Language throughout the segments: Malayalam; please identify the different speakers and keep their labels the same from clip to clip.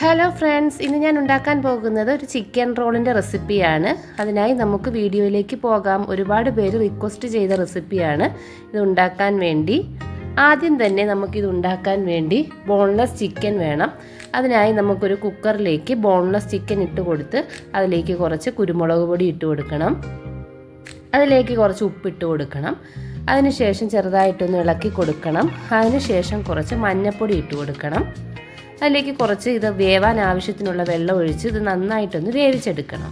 Speaker 1: ഹലോ ഫ്രണ്ട്സ്, ഇന്ന് ഞാൻ ഉണ്ടാക്കാൻ പോകുന്നത് ഒരു ചിക്കൻ റോളിൻ്റെ റെസിപ്പിയാണ്. അതിനായി നമുക്ക് വീഡിയോയിലേക്ക് പോകാം. ഒരുപാട് പേര് റിക്വസ്റ്റ് ചെയ്ത റെസിപ്പിയാണ് ഇത് ഉണ്ടാക്കാൻ വേണ്ടി. ആദ്യം തന്നെ നമുക്കിത് ഉണ്ടാക്കാൻ വേണ്ടി ബോൺലെസ് ചിക്കൻ വേണം. അതിനായി നമുക്കൊരു കുക്കറിലേക്ക് ബോൺലെസ് ചിക്കൻ ഇട്ട് കൊടുത്ത് അതിലേക്ക് കുറച്ച് കുരുമുളക് പൊടി ഇട്ട് കൊടുക്കണം. അതിലേക്ക് കുറച്ച് ഉപ്പിട്ട് കൊടുക്കണം. അതിനുശേഷം ചെറുതായിട്ടൊന്ന് ഇളക്കി കൊടുക്കണം. അതിനുശേഷം കുറച്ച് മഞ്ഞൾപ്പൊടി ഇട്ട് കൊടുക്കണം. അതിലേക്ക് കുറച്ച് ഇത് വേവാൻ ആവശ്യത്തിനുള്ള വെള്ളം ഒഴിച്ച് ഇത് നന്നായിട്ടൊന്ന് വേവിച്ചെടുക്കണം.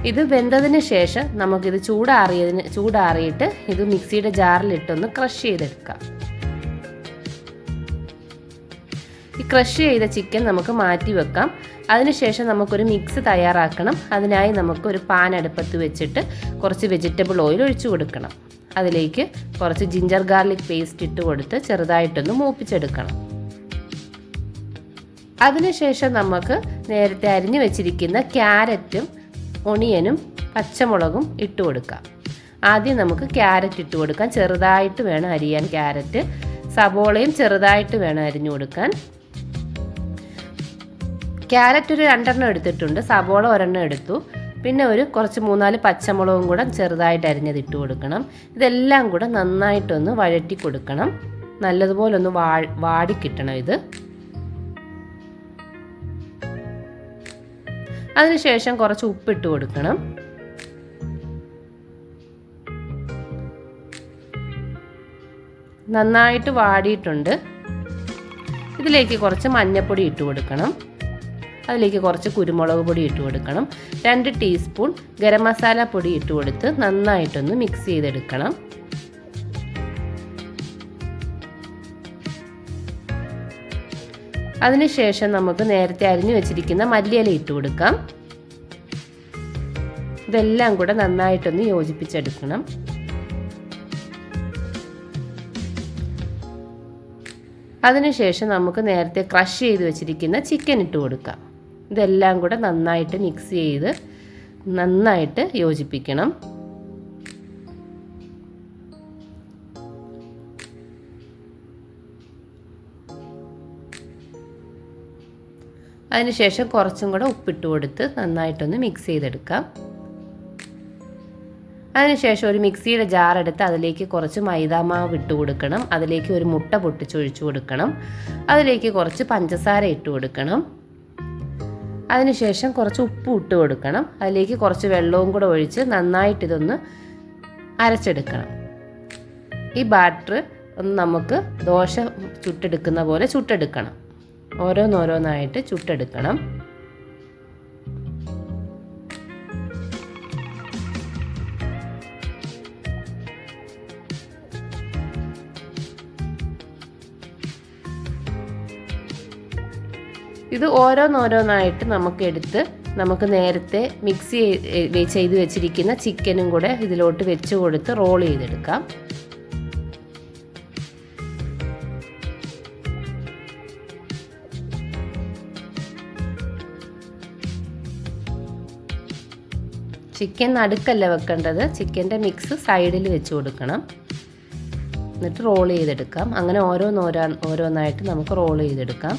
Speaker 1: ഇത് വെന്തതിന് ശേഷം നമുക്കിത് ചൂടാറിയിട്ട് ഇത് മിക്സിയുടെ ജാറിലിട്ടൊന്ന് ക്രഷ് ചെയ്തെടുക്കാം. ഈ ക്രഷ് ചെയ്ത ചിക്കൻ നമുക്ക് മാറ്റി വെക്കാം. അതിനുശേഷം നമുക്കൊരു മിക്സ് തയ്യാറാക്കണം. അതിനായി നമുക്കൊരു പാൻ അടുപ്പത്ത് വെച്ചിട്ട് കുറച്ച് വെജിറ്റബിൾ ഓയിൽ ഒഴിച്ചു കൊടുക്കണം. അതിലേക്ക് കുറച്ച് ജിഞ്ചർ ഗാർലിക് പേസ്റ്റ് ഇട്ട് കൊടുത്ത് ചെറുതായിട്ടൊന്ന് മൂപ്പിച്ചെടുക്കണം. അതിനുശേഷം നമുക്ക് നേരത്തെ അരിഞ്ഞു വെച്ചിരിക്കുന്ന ക്യാരറ്റും ഒണിയനും പച്ചമുളകും ഇട്ട് കൊടുക്കാം. ആദ്യം നമുക്ക് ക്യാരറ്റ് ഇട്ട് കൊടുക്കാം. ചെറുതായിട്ട് വേണം അരിയാൻ ക്യാരറ്റ്. സബോളയും ചെറുതായിട്ട് വേണം അരിഞ്ഞു കൊടുക്കാൻ. ക്യാരറ്റ് ഒരു 2 എടുത്തിട്ടുണ്ട്, സബോള 1 എടുത്തു. പിന്നെ കുറച്ച് 3-4 പച്ചമുളകും കൂടെ ചെറുതായിട്ട് അരിഞ്ഞത് ഇട്ട് കൊടുക്കണം. ഇതെല്ലാം കൂടെ നന്നായിട്ടൊന്ന് വഴറ്റി കൊടുക്കണം. നല്ലതുപോലെ ഒന്ന് വാടി കിട്ടണം ഇത്. അതിനുശേഷം കുറച്ച് ഉപ്പിട്ട് കൊടുക്കണം. നന്നായിട്ട് വാടിയിട്ടുണ്ട്. ഇതിലേക്ക് കുറച്ച് മഞ്ഞൾപ്പൊടി ഇട്ട് കൊടുക്കണം. അതിലേക്ക് കുറച്ച് കുരുമുളക് പൊടി ഇട്ട് കൊടുക്കണം. 2 ടീസ്പൂൺ ഗരം മസാല പൊടി ഇട്ട് കൊടുത്ത് നന്നായിട്ടൊന്ന് മിക്സ് ചെയ്തെടുക്കണം. അതിനുശേഷം നമുക്ക് നേരത്തെ അരിഞ്ഞു വെച്ചിരിക്കുന്ന മല്ലിയില ഇട്ട് കൊടുക്കാം. ഇതെല്ലാം കൂടെ നന്നായിട്ടൊന്ന് യോജിപ്പിച്ചെടുക്കണം. അതിനുശേഷം നമുക്ക് നേരത്തെ ക്രഷ് ചെയ്ത് വെച്ചിരിക്കുന്ന ചിക്കൻ ഇട്ട് കൊടുക്കാം. ഇതെല്ലാം കൂടെ നന്നായിട്ട് മിക്സ് ചെയ്ത് നന്നായിട്ട് യോജിപ്പിക്കണം. അതിനുശേഷം കുറച്ചും കൂടെ ഉപ്പിട്ട് കൊടുത്ത് നന്നായിട്ടൊന്ന് മിക്സ് ചെയ്തെടുക്കാം. അതിനുശേഷം ഒരു മിക്സിയുടെ ജാർ എടുത്ത് അതിലേക്ക് കുറച്ച് മൈദാമാവ് ഇട്ട് കൊടുക്കണം. അതിലേക്ക് ഒരു മുട്ട പൊട്ടിച്ചൊഴിച്ചു കൊടുക്കണം. അതിലേക്ക് കുറച്ച് പഞ്ചസാര ഇട്ട് കൊടുക്കണം. അതിനുശേഷം കുറച്ച് ഉപ്പ് ഇട്ട് കൊടുക്കണം. അതിലേക്ക് കുറച്ച് വെള്ളവും കൂടെ ഒഴിച്ച് നന്നായിട്ട് ഇതൊന്ന് അരച്ചെടുക്കണം. ഈ ബാറ്റർ ഒന്ന് നമുക്ക് ദോശ ചുട്ടെടുക്കുന്ന പോലെ ചുട്ടെടുക്കണം. ഓരോന്നോരോന്നായിട്ട് ചുട്ടെടുക്കണം. ഇത് ഓരോന്നോരോന്നായിട്ട് നമുക്ക് നേരത്തെ മിക്സ് ചെയ്ത് വെച്ചിരിക്കുന്ന ചിക്കനും കൂടെ ഇതിലോട്ട് വെച്ച് കൊടുത്ത് റോൾ ചെയ്തെടുക്കാം. ചിക്കൻ നടുക്കല്ല വെക്കേണ്ടത്, ചിക്കൻ്റെ മിക്സ് സൈഡിൽ വെച്ച് കൊടുക്കണം. എന്നിട്ട് റോൾ ചെയ്തെടുക്കാം. അങ്ങനെ ഓരോന്നായിട്ട് നമുക്ക് റോൾ ചെയ്തെടുക്കാം.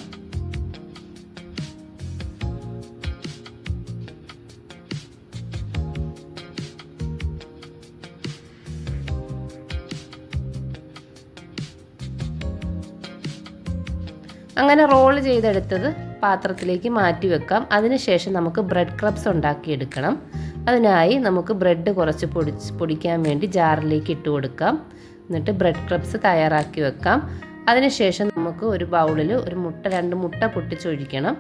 Speaker 1: അങ്ങനെ റോൾ ചെയ്തെടുത്തത് പാത്രത്തിലേക്ക് മാറ്റി വെക്കാം. അതിനുശേഷം നമുക്ക് ബ്രെഡ് ക്രബ്സ് ഉണ്ടാക്കിയെടുക്കണം. അതിനായി നമുക്ക് ബ്രെഡ് കുറച്ച് പൊടിക്കാൻ വേണ്ടി ജാറിലേക്ക് ഇട്ട് കൊടുക്കാം. എന്നിട്ട് ബ്രെഡ് ക്രബ്സ് തയ്യാറാക്കി വെക്കാം. അതിനുശേഷം നമുക്ക് ഒരു ബൗളിൽ 2 മുട്ട പൊട്ടിച്ചൊഴിക്കണം.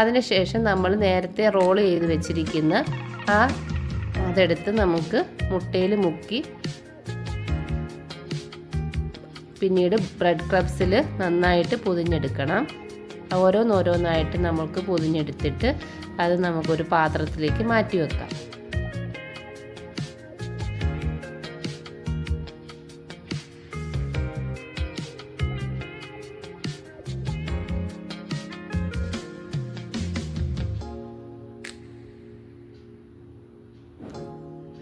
Speaker 1: അതിനുശേഷം നമ്മൾ നേരത്തെ റോൾ ചെയ്ത് വെച്ചിരിക്കുന്ന അതെടുത്ത് നമുക്ക് മുട്ടയിൽ മുക്കി പിന്നീട് ബ്രെഡ് ക്രബ്സിൽ നന്നായിട്ട് പൊതിഞ്ഞെടുക്കണം. ഓരോന്നോരോന്നായിട്ട് നമുക്ക് പൊതിഞ്ഞെടുത്തിട്ട് അത് നമുക്കൊരു പാത്രത്തിലേക്ക് മാറ്റി വെക്കാം.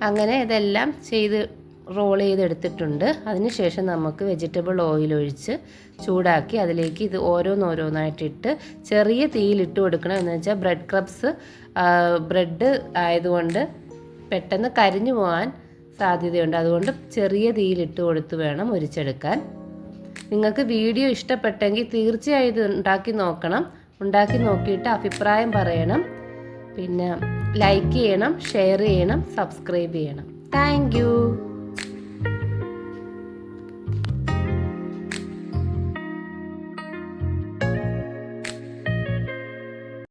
Speaker 1: അങ്ങനെ ഇതെല്ലാം റോൾ ചെയ്തെടുത്തിട്ടുണ്ട്. അതിനുശേഷം നമുക്ക് വെജിറ്റബിൾ ഓയിൽ ഒഴിച്ച് ചൂടാക്കി അതിലേക്ക് ഇത് ഓരോന്നോരോന്നായിട്ടിട്ട് ചെറിയ തീയിലിട്ട് കൊടുക്കണം. എന്ന് വെച്ചാൽ ബ്രെഡ് ക്രബ്സ് ബ്രെഡ് ആയതുകൊണ്ട് പെട്ടെന്ന് കരിഞ്ഞു പോകാൻ സാധ്യതയുണ്ട്. അതുകൊണ്ട് ചെറിയ തീയിലിട്ട് കൊടുത്ത് വേണം മുരിച്ചെടുക്കാൻ. നിങ്ങൾക്ക് വീഡിയോ ഇഷ്ടപ്പെട്ടെങ്കിൽ തീർച്ചയായും ഇത് ഉണ്ടാക്കി നോക്കണം. ഉണ്ടാക്കി നോക്കിയിട്ട് അഭിപ്രായം പറയണം. പിന്നെ ലൈക്ക് ചെയ്യണം, ഷെയർ ചെയ്യണം, സബ്സ്ക്രൈബ് ചെയ്യണം. താങ്ക്